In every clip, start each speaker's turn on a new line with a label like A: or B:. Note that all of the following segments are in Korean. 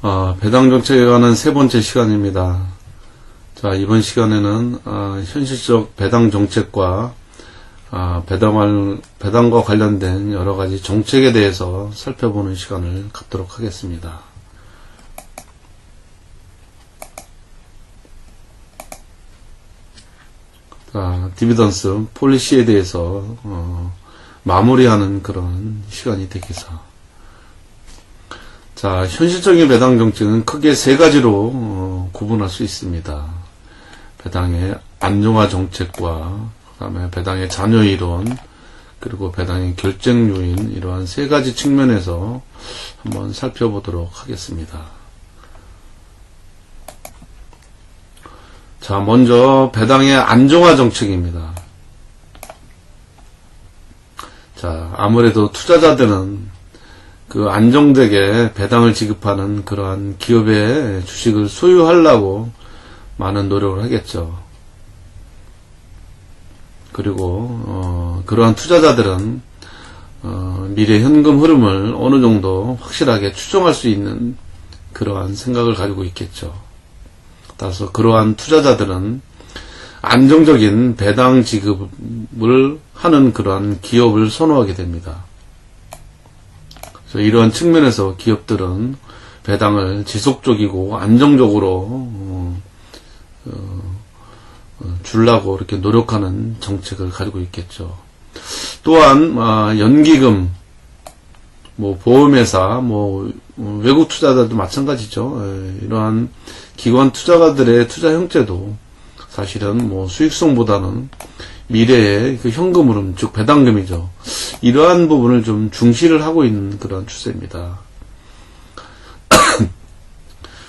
A: 배당 정책에 관한 세 번째 시간입니다. 자, 이번 시간에는 현실적 배당 정책과 배당과 관련된 여러 가지 정책에 대해서 살펴보는 시간을 갖도록 하겠습니다. 자, 디비던스 폴리시에 대해서 마무리하는 그런 시간이 되겠어. 자, 현실적인 배당 정책은 크게 세 가지로 구분할 수 있습니다. 배당의 안정화 정책과 그다음에 배당의 잔여 이론, 그리고 배당의 결정 요인, 이러한 세 가지 측면에서 한번 살펴보도록 하겠습니다. 자, 먼저 배당의 안정화 정책입니다. 자, 아무래도 투자자들은 그 안정되게 배당을 지급하는 그러한 기업의 주식을 소유하려고 많은 노력을 하겠죠. 그리고 그러한 투자자들은 미래 현금 흐름을 어느 정도 확실하게 추정할 수 있는 그러한 생각을 가지고 있겠죠. 따라서 그러한 투자자들은 안정적인 배당 지급을 하는 그러한 기업을 선호하게 됩니다. 그래서 이러한 측면에서 기업들은 배당을 지속적이고 안정적으로 주려고 이렇게 노력하는 정책을 가지고 있겠죠. 또한 연기금, 보험회사, 외국 투자자들도 마찬가지죠. 이러한 기관 투자가들의 투자 형태도 사실은 수익성보다는 미래의 그 현금 흐름, 즉 배당금이죠. 이러한 부분을 좀 중시를 하고 있는 그런 추세입니다.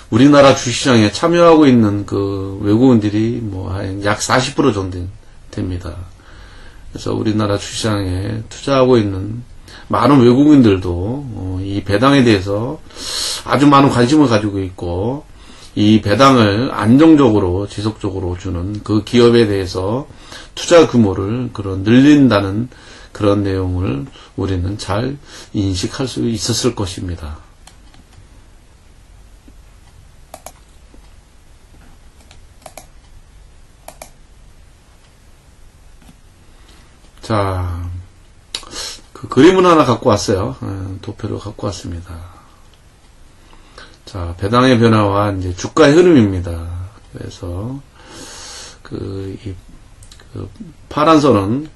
A: 우리나라 주식시장에 참여하고 있는 그 외국인들이 약 40% 정도 됩니다. 그래서 우리나라 주식시장에 투자하고 있는 많은 외국인들도 이 배당에 대해서 아주 많은 관심을 가지고 있고, 이 배당을 안정적으로 지속적으로 주는 그 기업에 대해서 투자 규모를 늘린다는 그런 내용을 우리는 잘 인식할 수 있었을 것입니다. 자, 그 그림을 하나 갖고 왔어요. 도표를 갖고 왔습니다. 자, 배당의 변화와 이제 주가의 흐름입니다. 그래서 파란 선은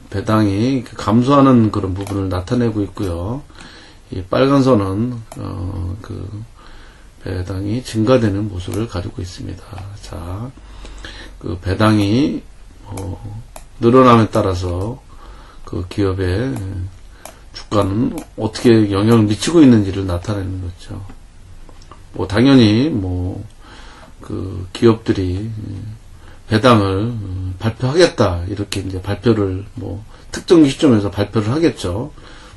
A: 배당이 감소하는 그런 부분을 나타내고 있고요. 이 빨간 선은 배당이 증가되는 모습을 가지고 있습니다. 자, 그 배당이 늘어남에 따라서 그 기업의 주가는 어떻게 영향을 미치고 있는지를 나타내는 거죠. 당연히 그 기업들이 배당을 발표하겠다, 이렇게 이제 발표를 특정 시점에서 발표를 하겠죠.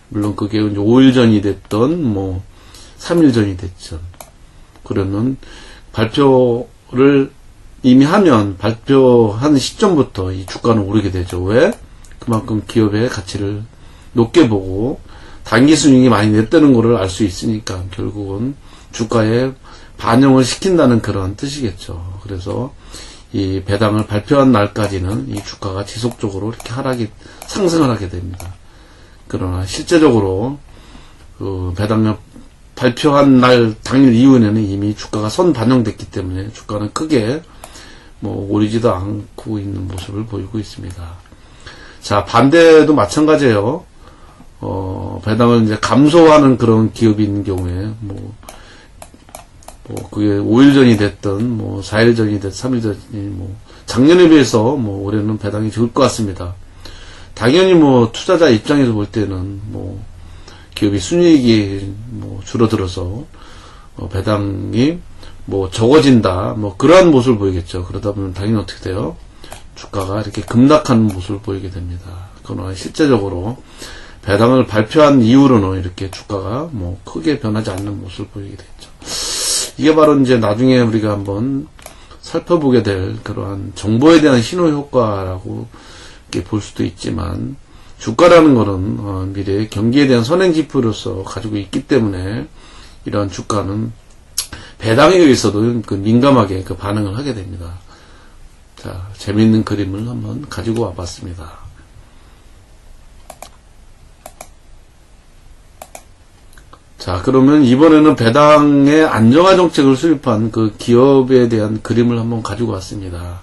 A: 물론 그게 이제 5일 전이 됐던 3일 전이 됐죠. 그러면 발표를 이미 하면 발표한 시점부터 이 주가는 오르게 되죠. 왜? 그만큼 기업의 가치를 높게 보고 단기 수익이 많이 냈다는 것을 알 수 있으니까 결국은 주가에 반영을 시킨다는 그런 뜻이겠죠. 그래서 이 배당을 발표한 날까지는 이 주가가 지속적으로 이렇게 상승을 하게 됩니다. 그러나 실제적으로 그 배당을 발표한 날 당일 이후에는 이미 주가가 선반영됐기 때문에 주가는 크게 오르지도 않고 있는 모습을 보이고 있습니다. 자, 반대도 마찬가지예요. 배당을 이제 감소하는 그런 기업이 있는 경우에 그게 5일 전이 됐든 4일 전이 됐든 3일 전이 작년에 비해서 올해는 배당이 적을 것 같습니다. 당연히 투자자 입장에서 볼 때는 기업이 순이익이 줄어들어서 배당이 적어진다, 그러한 모습을 보이겠죠. 그러다 보면 당연히 어떻게 돼요? 주가가 이렇게 급락하는 모습을 보이게 됩니다. 그러나 실제적으로 배당을 발표한 이후로는 이렇게 주가가 크게 변하지 않는 모습을 보이게 되죠. 이게 바로 이제 나중에 우리가 한번 살펴보게 될 그러한 정보에 대한 신호 효과라고 이렇게 볼 수도 있지만, 주가라는 것은 미래의 경기에 대한 선행지표로서 가지고 있기 때문에 이런 주가는 배당에 의해서도 그 민감하게 그 반응을 하게 됩니다. 자, 재미있는 그림을 한번 가지고 와봤습니다. 자, 그러면 이번에는 배당의 안정화 정책을 수립한 그 기업에 대한 그림을 한번 가지고 왔습니다.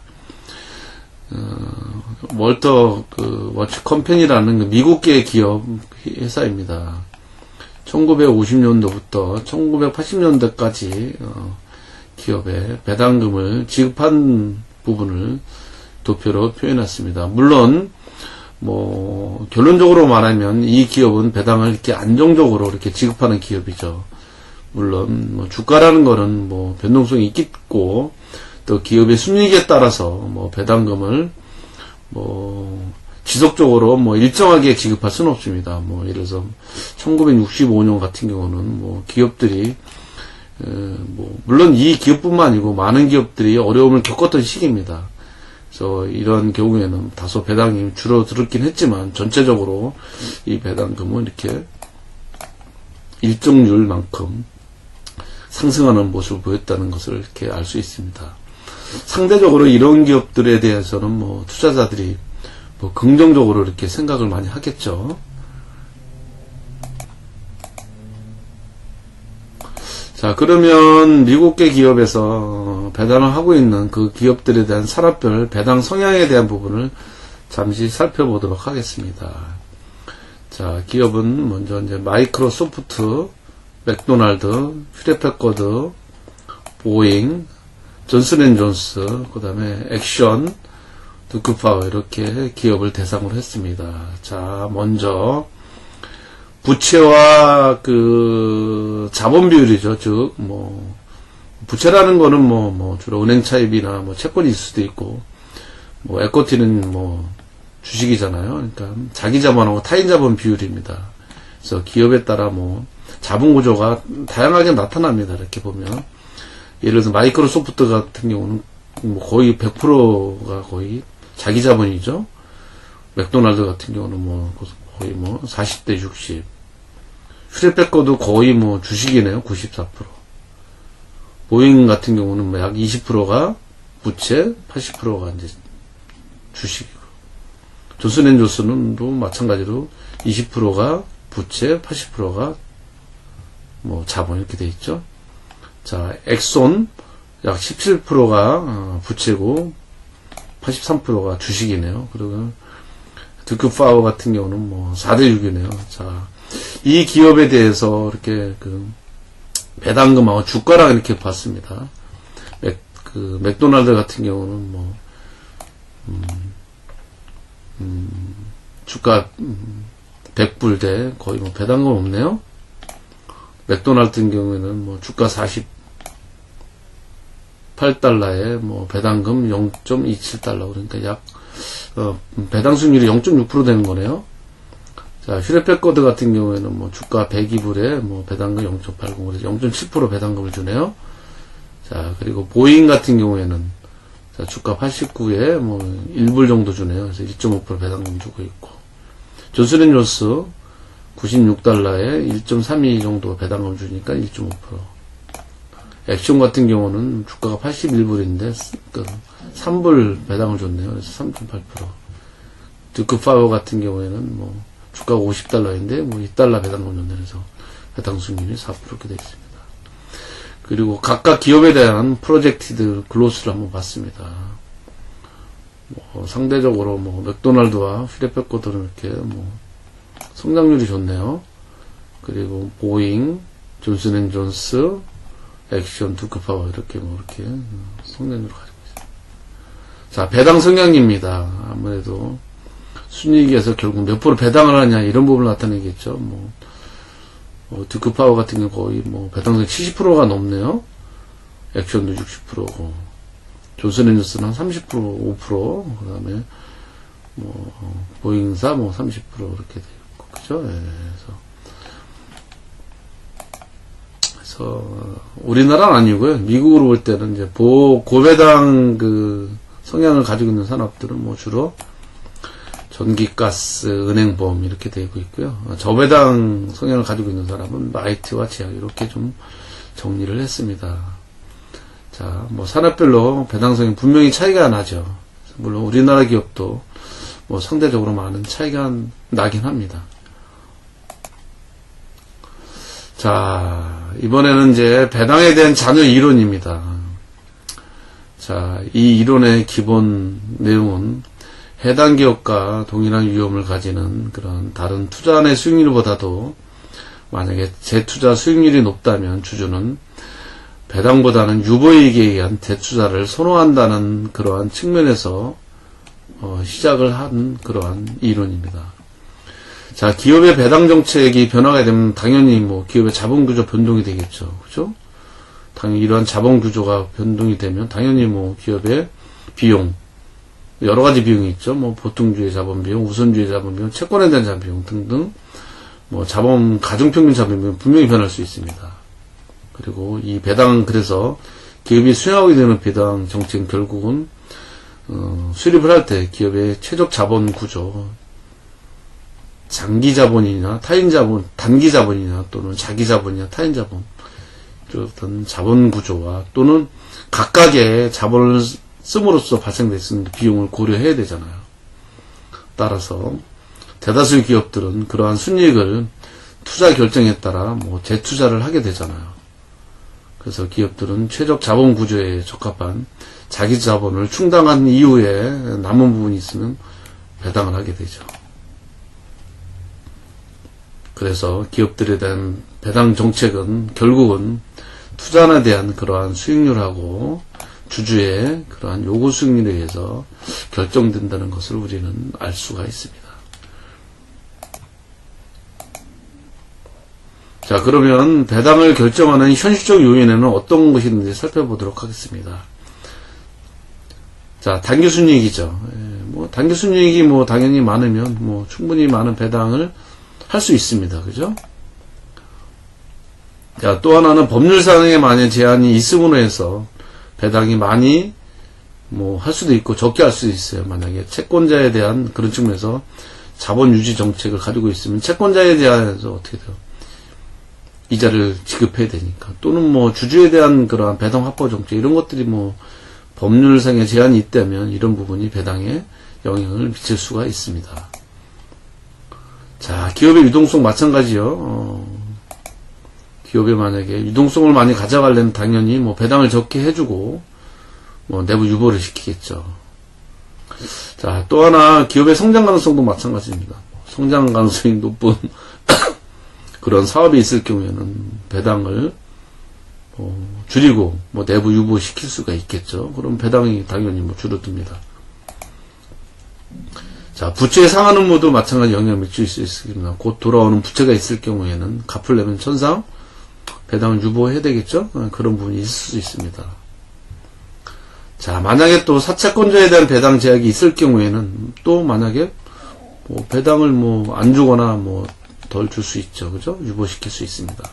A: 월터 워치 컴퍼니라는 그 미국계 기업 회사입니다. 1950년도부터 1980년대까지 기업에 배당금을 지급한 부분을 도표로 표현했습니다. 물론 뭐 결론적으로 말하면 이 기업은 배당을 이렇게 안정적으로 이렇게 지급하는 기업이죠. 물론 뭐 주가라는 거는 뭐 변동성이 있겠고 또 기업의 순이익에 따라서 뭐 배당금을 뭐 지속적으로 뭐 일정하게 지급할 수는 없습니다. 뭐 예를 들어서 1965년 같은 경우는 뭐 기업들이 뭐 물론 이 기업뿐만 아니고 많은 기업들이 어려움을 겪었던 시기입니다. 그래서 이런 경우에는 다소 배당이 줄어들었긴 했지만 전체적으로 이 배당금은 이렇게 일정률만큼 상승하는 모습을 보였다는 것을 이렇게 알 수 있습니다. 상대적으로 이런 기업들에 대해서는 뭐 투자자들이 뭐 긍정적으로 이렇게 생각을 많이 하겠죠. 자, 그러면 미국계 기업에서 배당을 하고 있는 그 기업들에 대한 산업별 배당 성향에 대한 부분을 잠시 살펴보도록 하겠습니다. 자, 기업은 먼저 이제 마이크로소프트, 맥도날드, 휴대패커드, 보잉, 존슨앤존스, 그 다음에 액션, 두크파워 이렇게 기업을 대상으로 했습니다. 자, 먼저 부채와 그 자본 비율이죠. 즉, 뭐 부채라는 거는 뭐 주로 은행 차입이나 뭐 채권이 있을 수도 있고, 뭐 에코티는 뭐 주식이잖아요. 그러니까 자기 자본하고 타인 자본 비율입니다. 그래서 기업에 따라 뭐 자본 구조가 다양하게 나타납니다. 이렇게 보면 예를 들어서 마이크로소프트 같은 경우는 뭐 거의 100%가 거의 자기 자본이죠. 맥도날드 같은 경우는 뭐 거의 뭐 40대 60. 휴대패커도 거의 뭐 주식이네요. 94%. 보잉 같은 경우는 뭐 약 20%가 부채, 80%가 이제 주식이고. 존슨앤존슨은 또 마찬가지로 20%가 부채, 80%가 뭐 자본 이렇게 돼 있죠. 자, 엑손 약 17%가 부채고 83%가 주식이네요. 그리고 두크파워 같은 경우는 뭐 4대 6이네요. 자, 이 기업에 대해서 이렇게 그 배당금하고 주가랑 이렇게 봤습니다. 맥도날드 같은 경우는 뭐 주가 100불 대 거의 뭐 배당금 없네요. 맥도날드 같은 경우에는 뭐 주가 48달러에 뭐 배당금 0.27달러 그러니까 약 배당 수익률이 0.6% 되는 거네요. 자, 휴대패커드 같은 경우에는 뭐 주가 102불에 뭐 배당금 0.80 그래서 0.7% 배당금을 주네요. 자, 그리고 보잉 같은 경우에는 자, 주가 89에 뭐 1불 정도 주네요. 그래서 1.5% 배당금 주고 있고, 존슨앤존스 96달러에 1.32 정도 배당금 주니까 1.5%. 액션 같은 경우는 주가가 81불인데 그 3불 배당을 줬네요. 그래서 3.8%. 두크파워 같은 경우에는 뭐 주가가 50달러인데 뭐 2달러 배당금 줬네. 그래서 배당 수익률이 4% 이렇게 되어 있습니다. 그리고 각각 기업에 대한 프로젝티드 글로스를 한번 봤습니다. 뭐 상대적으로 뭐 맥도날드와 휴대패커드는 이렇게 뭐 성장률이 좋네요. 그리고 보잉, 존슨앤존스, 액션, 두크파워 이렇게 뭐 이렇게 성장률을 가지고 있습니다. 자, 배당 성향입니다. 아무래도 순이익에서 결국 몇 프로 배당을 하냐 이런 부분을 나타내겠죠. 뭐 두크파워 같은 경우 거의 뭐 배당성이 70%가 넘네요. 액션도 60%고 존슨앤존스는 한 30%, 5%, 그 다음에 뭐 보잉사 뭐 30% 이렇게 되고 그죠? 예, 그래서 우리나라는 아니고요. 미국으로 볼 때는 이제 고배당 그 성향을 가지고 있는 산업들은 뭐 주로 전기가스, 은행보험 이렇게 되고 있고요. 저배당 성향을 가지고 있는 사람은 라이트와 제약 이렇게 좀 정리를 했습니다. 자, 뭐 산업별로 배당성이 분명히 차이가 나죠. 물론 우리나라 기업도 뭐 상대적으로 많은 차이가 나긴 합니다. 자, 이번에는 이제 배당에 대한 잔여 이론입니다. 자, 이 이론의 기본 내용은 해당 기업과 동일한 위험을 가지는 그런 다른 투자안의 수익률보다도 만약에 재투자 수익률이 높다면 주주는 배당보다는 유보이익에 의한 재투자를 선호한다는 그러한 측면에서 시작을 한 그러한 이론입니다. 자, 기업의 배당 정책이 변화가 되면 당연히 뭐 기업의 자본 구조 변동이 되겠죠. 그죠? 당연히 이러한 자본 구조가 변동이 되면 당연히 뭐 기업의 비용, 여러 가지 비용이 있죠. 뭐 보통주의 자본 비용, 우선주의 자본 비용, 채권에 대한 자본 비용 등등 뭐 자본 가중평균 자본 비용 분명히 변할 수 있습니다. 그리고 이 배당 그래서 기업이 수행하게 되는 배당 정책은 결국은 수립을 할 때 기업의 최적 자본 구조, 장기 자본이나 타인 자본, 단기 자본이나 또는 자기 자본이나 타인 자본, 어떤 자본 구조와 또는 각각의 자본을 씀으로써 발생될 수 있는 비용을 고려해야 되잖아요. 따라서 대다수의 기업들은 그러한 순이익을 투자 결정에 따라 뭐 재투자를 하게 되잖아요. 그래서 기업들은 최적 자본 구조에 적합한 자기 자본을 충당한 이후에 남은 부분이 있으면 배당을 하게 되죠. 그래서 기업들에 대한 배당 정책은 결국은 투자안에 대한 그러한 수익률하고 주주의 그러한 요구 수익률에 의해서 결정된다는 것을 우리는 알 수가 있습니다. 자, 그러면 배당을 결정하는 현실적 요인에는 어떤 것이 있는지 살펴보도록 하겠습니다. 자, 단기 순이익이죠. 뭐 단기 순이익이 뭐 당연히 많으면 뭐 충분히 많은 배당을 할 수 있습니다. 그죠? 자, 또 하나는 법률상의 만약 제한이 있음으로 해서 배당이 많이 뭐 할 수도 있고 적게 할 수도 있어요. 만약에 채권자에 대한 그런 측면에서 자본 유지 정책을 가지고 있으면 채권자에 대해서 어떻게 돼요? 이자를 지급해야 되니까. 또는 뭐 주주에 대한 그러한 배당 확보 정책 이런 것들이 뭐 법률상의 제한이 있다면 이런 부분이 배당에 영향을 미칠 수가 있습니다. 자, 기업의 유동성 마찬가지요. 기업에 만약에 유동성을 많이 가져가려면 당연히 뭐 배당을 적게 해주고 뭐 내부 유보를 시키겠죠. 자, 또 하나 기업의 성장 가능성도 마찬가지입니다. 성장 가능성이 높은 그런 사업이 있을 경우에는 배당을 줄이고 뭐 내부 유보 시킬 수가 있겠죠. 그럼 배당이 당연히 뭐 줄어듭니다. 자, 부채의 상한 업무도 마찬가지 영향을 미칠 수 있습니다. 곧 돌아오는 부채가 있을 경우에는 갚으려면 천상 배당을 유보해야 되겠죠? 그런 부분이 있을 수 있습니다. 자, 만약에 또 사채권자에 대한 배당 제약이 있을 경우에는 또 만약에 뭐 배당을 뭐 안 주거나 뭐 덜 줄 수 있죠. 그죠? 유보시킬 수 있습니다.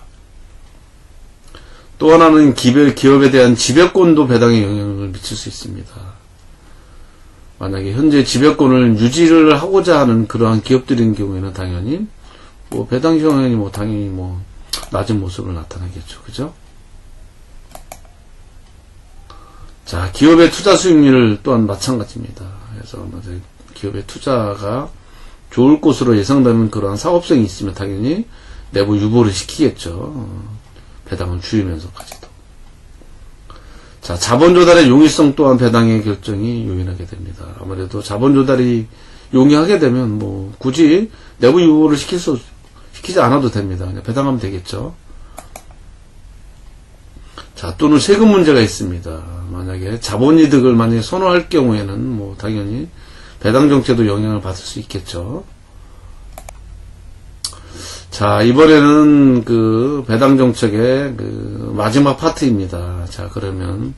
A: 또 하나는 기업에 대한 지배권도 배당에 영향을 미칠 수 있습니다. 만약에 현재 지배권을 유지를 하고자 하는 그러한 기업들인 경우에는 당연히 뭐 배당 영향이 뭐 당연히 뭐 낮은 모습을 나타내겠죠. 그죠? 자, 기업의 투자 수익률 또한 마찬가지입니다. 그래서 기업의 투자가 좋을 것으로 예상되는 그러한 사업성이 있으면 당연히 내부 유보를 시키겠죠. 배당을 줄이면서까지도. 자, 자본 조달의 용이성 또한 배당의 결정이 요인하게 됩니다. 아무래도 자본 조달이 용이하게 되면 뭐 굳이 내부 유보를 시키지 않아도 됩니다. 그냥 배당하면 되겠죠. 자, 또는 세금 문제가 있습니다. 만약에 자본이득을 만약에 선호할 경우에는 뭐 당연히 배당 정책도 영향을 받을 수 있겠죠. 자, 이번에는 그 배당 정책의 그 마지막 파트입니다. 자, 그러면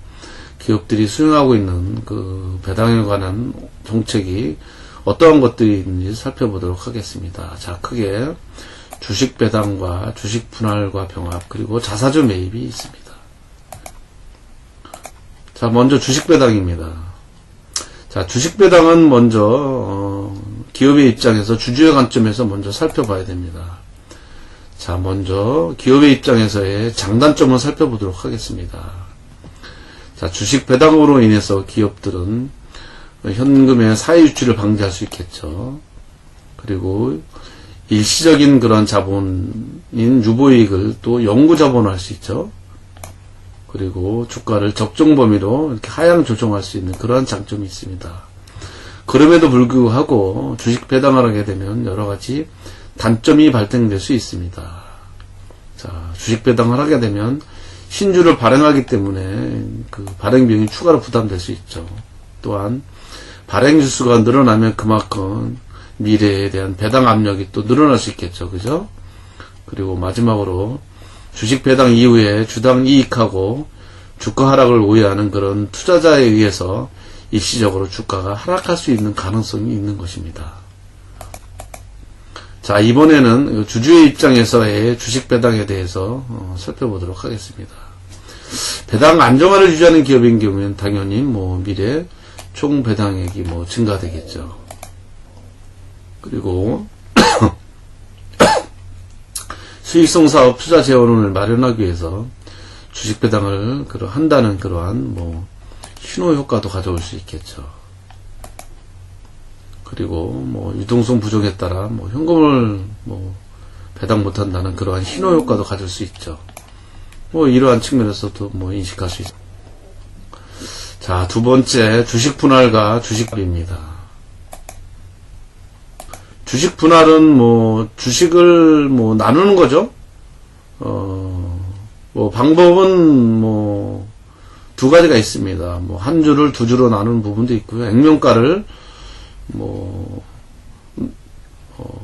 A: 기업들이 수행하고 있는 그 배당에 관한 정책이 어떠한 것들이 있는지 살펴보도록 하겠습니다. 자, 크게 주식 배당과 주식 분할과 병합 그리고 자사주 매입이 있습니다. 자, 먼저 주식 배당입니다. 자, 주식 배당은 먼저 기업의 입장에서 주주의 관점에서 먼저 살펴봐야 됩니다. 자, 먼저 기업의 입장에서의 장단점을 살펴보도록 하겠습니다. 자, 주식 배당으로 인해서 기업들은 현금의 사회 유출을 방지할 수 있겠죠. 그리고 일시적인 그런 자본인 유보이익을 또 영구 자본화할 수 있죠. 그리고 주가를 적정 범위로 이렇게 하향 조정할 수 있는 그러한 장점이 있습니다. 그럼에도 불구하고 주식 배당을 하게 되면 여러 가지 단점이 발생될 수 있습니다. 자, 주식 배당을 하게 되면 신주를 발행하기 때문에 그 발행 비용이 추가로 부담될 수 있죠. 또한 발행 주수가 늘어나면 그만큼 미래에 대한 배당 압력이 또 늘어날 수 있겠죠. 그죠? 그리고 마지막으로 주식 배당 이후에 주당 이익하고 주가 하락을 우려하는 그런 투자자에 의해서 일시적으로 주가가 하락할 수 있는 가능성이 있는 것입니다. 자, 이번에는 주주의 입장에서의 주식 배당에 대해서 살펴보도록 하겠습니다. 배당 안정화를 유지하는 기업인 경우에는 당연히 미래 총 배당액이 증가되겠죠. 그리고 수익성 사업 투자 재원을 마련하기 위해서 주식 배당을 한다는 그러한 신호 효과도 가져올 수 있겠죠. 그리고 유동성 부족에 따라 현금을 배당 못한다는 그러한 신호 효과도 가질 수 있죠. 이러한 측면에서도 인식할 수 있습니다. 자, 두 번째 주식 분할과 주식입니다. 주식 분할은 주식을 나누는 거죠. 방법은 두 가지가 있습니다. 한 주를 두 주로 나누는 부분도 있고요. 액면가를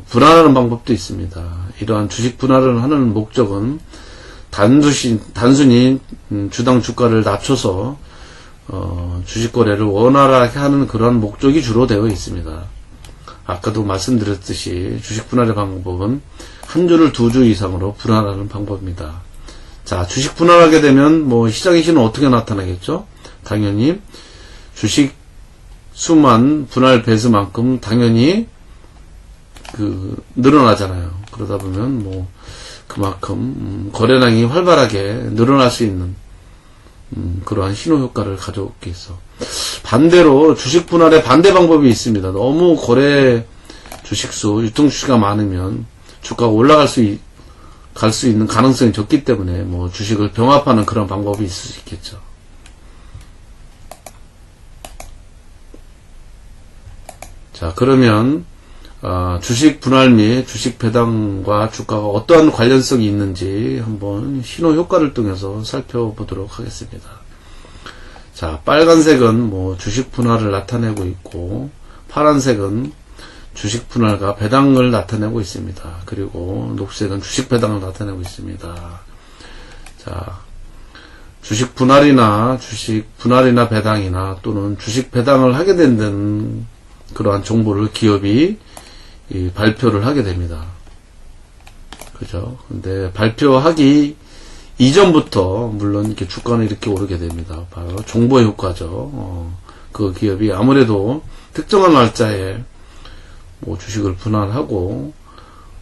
A: 분할하는 방법도 있습니다. 이러한 주식 분할을 하는 목적은 단순히 주당 주가를 낮춰서 주식 거래를 원활하게 하는 그러한 목적이 주로 되어 있습니다. 아까도 말씀드렸듯이 주식 분할의 방법은 한 주를 두 주 이상으로 분할하는 방법입니다. 자, 주식 분할하게 되면 시장의 신은 어떻게 나타나겠죠? 당연히 주식 수만 분할 배수만큼 당연히 늘어나잖아요. 그러다 보면 그만큼 거래량이 활발하게 늘어날 수 있는 그러한 신호 효과를 가져오겠어. 반대로 주식 분할의 반대 방법이 있습니다. 너무 거래 주식수, 유통 주식이 많으면 주가가 올라갈 갈 수 있는 가능성이 적기 때문에 주식을 병합하는 그런 방법이 있을 수 있겠죠. 자, 그러면 주식 분할 및 주식 배당과 주가가 어떠한 관련성이 있는지 한번 신호 효과를 통해서 살펴보도록 하겠습니다. 자, 빨간색은 주식 분할을 나타내고 있고, 파란색은 주식 분할과 배당을 나타내고 있습니다. 그리고 녹색은 주식 배당을 나타내고 있습니다. 자, 주식 분할이나 배당이나 또는 주식 배당을 하게 된다는 그러한 정보를 기업이 발표를 하게 됩니다. 그죠? 근데 발표하기 이전부터 물론 이렇게 주가는 이렇게 오르게 됩니다. 바로 정보 효과죠. 그 기업이 아무래도 특정한 날짜에 주식을 분할하고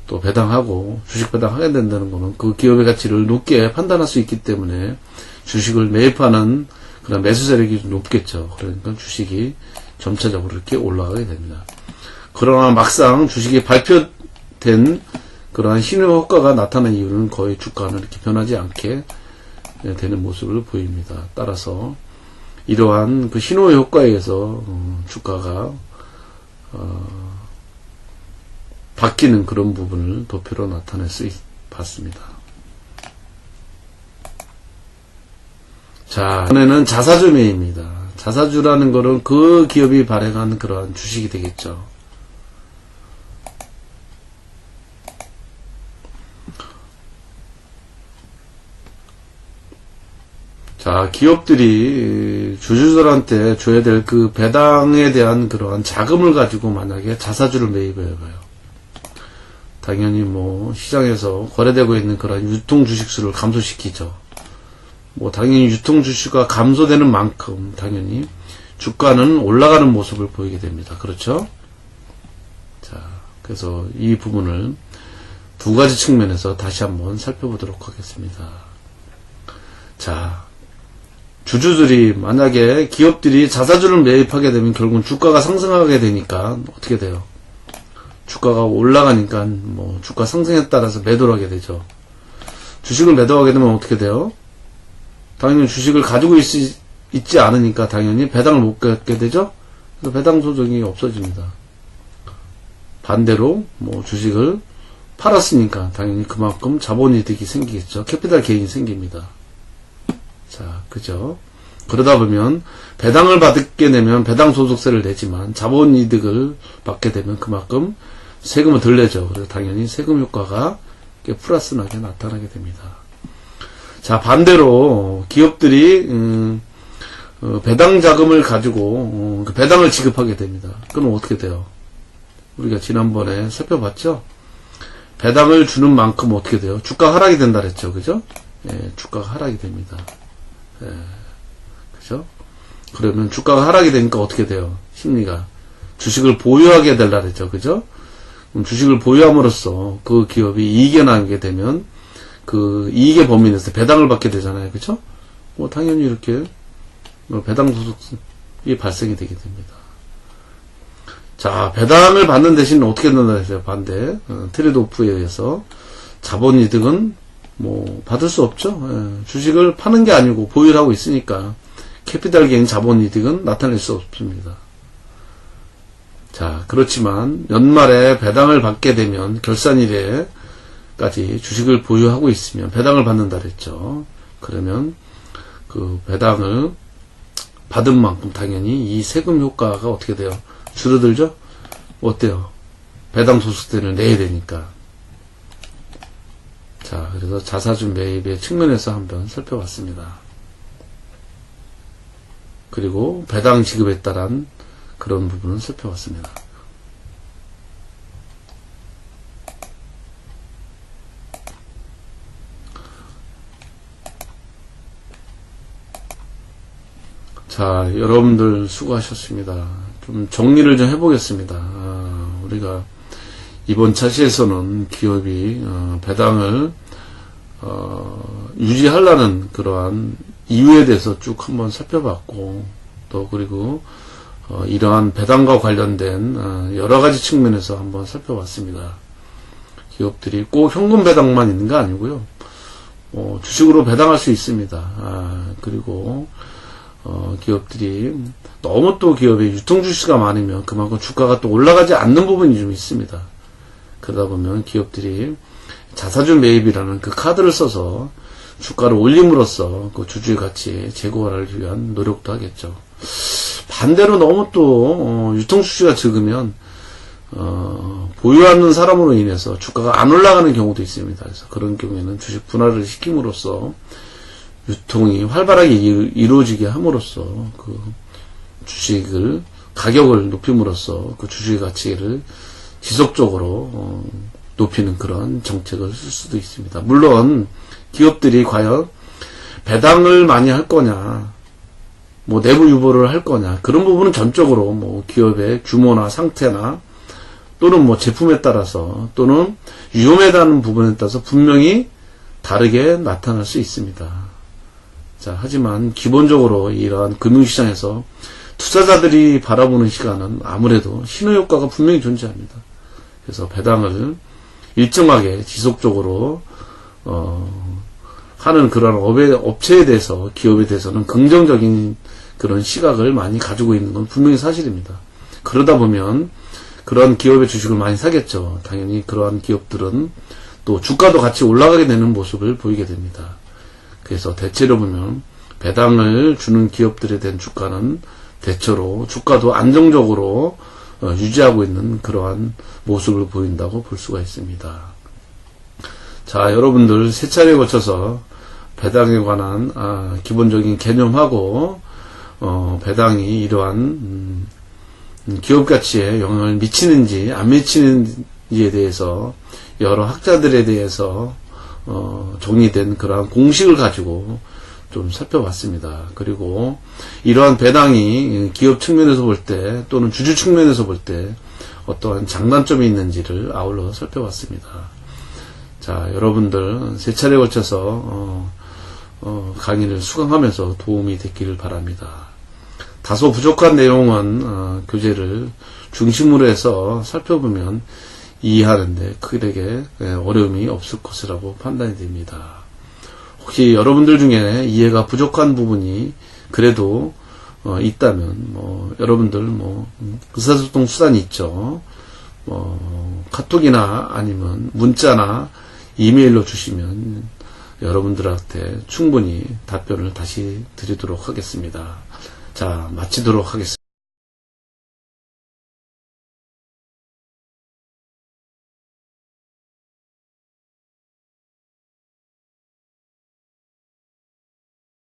A: 또 배당하고 주식 배당하게 된다는 것은 그 기업의 가치를 높게 판단할 수 있기 때문에 주식을 매입하는 그런 매수 세력이 높겠죠. 그러니까 주식이 점차적으로 이렇게 올라가게 됩니다. 그러나 막상 주식이 발표된 그러한 신호 효과가 나타나는 이유는 거의 주가는 이렇게 변하지 않게 되는 모습을 보입니다. 따라서 이러한 그 신호 효과에 의해서 주가가 바뀌는 그런 부분을 도표로 나타낼 수 봤습니다. 자, 이번에는 자사주 매입니다. 자사주라는 것은 그 기업이 발행한 그러한 주식이 되겠죠. 자, 기업들이 주주들한테 줘야 될 그 배당에 대한 그러한 자금을 가지고 만약에 자사주를 매입해봐요. 당연히 시장에서 거래되고 있는 그런 유통 주식수를 감소시키죠. 당연히 유통 주식수가 감소되는 만큼 당연히 주가는 올라가는 모습을 보이게 됩니다. 그렇죠? 그래서 이 부분을 두 가지 측면에서 다시 한번 살펴보도록 하겠습니다. 자, 주주들이 만약에 기업들이 자사주를 매입하게 되면 결국은 주가가 상승하게 되니까 어떻게 돼요? 주가가 올라가니까 뭐 주가 상승에 따라서 매도를 하게 되죠. 주식을 매도하게 되면 어떻게 돼요? 당연히 주식을 가지고 있지 않으니까 당연히 배당을 못 갖게 되죠. 그래서 배당 소득이 없어집니다. 반대로 뭐 주식을 팔았으니까 당연히 그만큼 자본이득이 생기겠죠. 캐피탈 게인이 생깁니다. 자, 그죠? 그러다 보면 배당을 받게 되면 배당 소득세를 내지만 자본이득을 받게 되면 그만큼 세금을 덜 내죠. 그래서 당연히 세금 효과가 플러스나게 나타나게 됩니다. 자, 반대로 기업들이 배당 자금을 가지고 배당을 지급하게 됩니다. 그럼 어떻게 돼요? 우리가 지난번에 살펴봤죠? 배당을 주는 만큼 어떻게 돼요? 주가 하락이 된다 그랬죠. 그죠? 예, 주가가 하락이 됩니다. 예, 그죠? 그러면 주가가 하락이 되니까 어떻게 돼요? 심리가. 주식을 보유하게 된다 그랬죠. 그죠? 그럼 주식을 보유함으로써 그 기업이 이익에 나게 되면 그 이익의 범위 내에서 배당을 받게 되잖아요. 그죠? 뭐 당연히 이렇게 배당 소득이 발생이 되게 됩니다. 자, 배당을 받는 대신 어떻게 된다 했어요? 반대. 트레이드오프에 의해서 자본이득은 뭐 받을 수 없죠. 예, 주식을 파는 게 아니고 보유를 하고 있으니까 캐피탈 게인 자본이득은 나타낼 수 없습니다. 자, 그렇지만 연말에 배당을 받게 되면 결산일에까지 주식을 보유하고 있으면 배당을 받는다 그랬죠. 그러면 그 배당을 받은 만큼 당연히 이 세금 효과가 어떻게 돼요? 줄어들죠? 어때요? 배당 소득세를 내야 되니까. 자, 그래서 자사주 매입의 측면에서 한번 살펴봤습니다. 그리고 배당 지급에 따른 그런 부분을 살펴봤습니다. 자, 여러분들 수고하셨습니다. 좀 정리를 좀 해보겠습니다. 우리가 이번 차시에서는 기업이 배당을 유지하려는 그러한 이유에 대해서 쭉 한번 살펴봤고, 또 그리고 이러한 배당과 관련된 여러 가지 측면에서 한번 살펴봤습니다. 기업들이 꼭 현금 배당만 있는 거 아니고요. 주식으로 배당할 수 있습니다. 그리고 기업들이 너무 또 기업에 유통 주식이 많으면 그만큼 주가가 또 올라가지 않는 부분이 좀 있습니다. 그러다 보면 기업들이 자사주 매입이라는 그 카드를 써서 주가를 올림으로써 그 주주의 가치 제고를 위한 노력도 하겠죠. 반대로 너무 또 유통 주식이 적으면 보유하는 사람으로 인해서 주가가 안 올라가는 경우도 있습니다. 그래서 그런 경우에는 주식 분할을 시킴으로써 유통이 활발하게 이루어지게 함으로써 그 주식을 가격을 높임으로써 그 주식의 가치를 지속적으로 높이는 그런 정책을 쓸 수도 있습니다. 물론 기업들이 과연 배당을 많이 할 거냐, 뭐 내부 유보를 할 거냐, 그런 부분은 전적으로 뭐 기업의 규모나 상태나 또는 뭐 제품에 따라서 또는 위험에 대한 부분에 따라서 분명히 다르게 나타날 수 있습니다. 자, 하지만 기본적으로 이러한 금융시장에서 투자자들이 바라보는 시간은 아무래도 신호효과가 분명히 존재합니다. 그래서 배당을 일정하게 지속적으로 하는 그런 업체에 대해서, 기업에 대해서는 긍정적인 그런 시각을 많이 가지고 있는 건 분명히 사실입니다. 그러다 보면 그런 기업의 주식을 많이 사겠죠. 당연히 그러한 기업들은 또 주가도 같이 올라가게 되는 모습을 보이게 됩니다. 그래서 대체로 보면 배당을 주는 기업들에 대한 주가는 대체로 주가도 안정적으로 유지하고 있는 그러한 모습을 보인다고 볼 수가 있습니다. 자, 여러분들 세 차례에 거쳐서 배당에 관한 기본적인 개념하고 배당이 이러한 기업 가치에 영향을 미치는지 안 미치는지에 대해서 여러 학자들에 대해서 정리된 그러한 공식을 가지고 좀 살펴봤습니다. 그리고 이러한 배당이 기업 측면에서 볼 때 또는 주주 측면에서 볼 때 어떠한 장단점이 있는지를 아울러 살펴봤습니다. 자, 여러분들 세 차례에 걸쳐서 강의를 수강하면서 도움이 됐기를 바랍니다. 다소 부족한 내용은 교재를 중심으로 해서 살펴보면 이해하는데 크게 어려움이 없을 것이라고 판단이 됩니다. 혹시 여러분들 중에 이해가 부족한 부분이 그래도 있다면 여러분들 의사소통 수단이 있죠. 카톡이나 아니면 문자나 이메일로 주시면 여러분들한테 충분히 답변을 다시 드리도록 하겠습니다. 자, 마치도록 하겠습니다.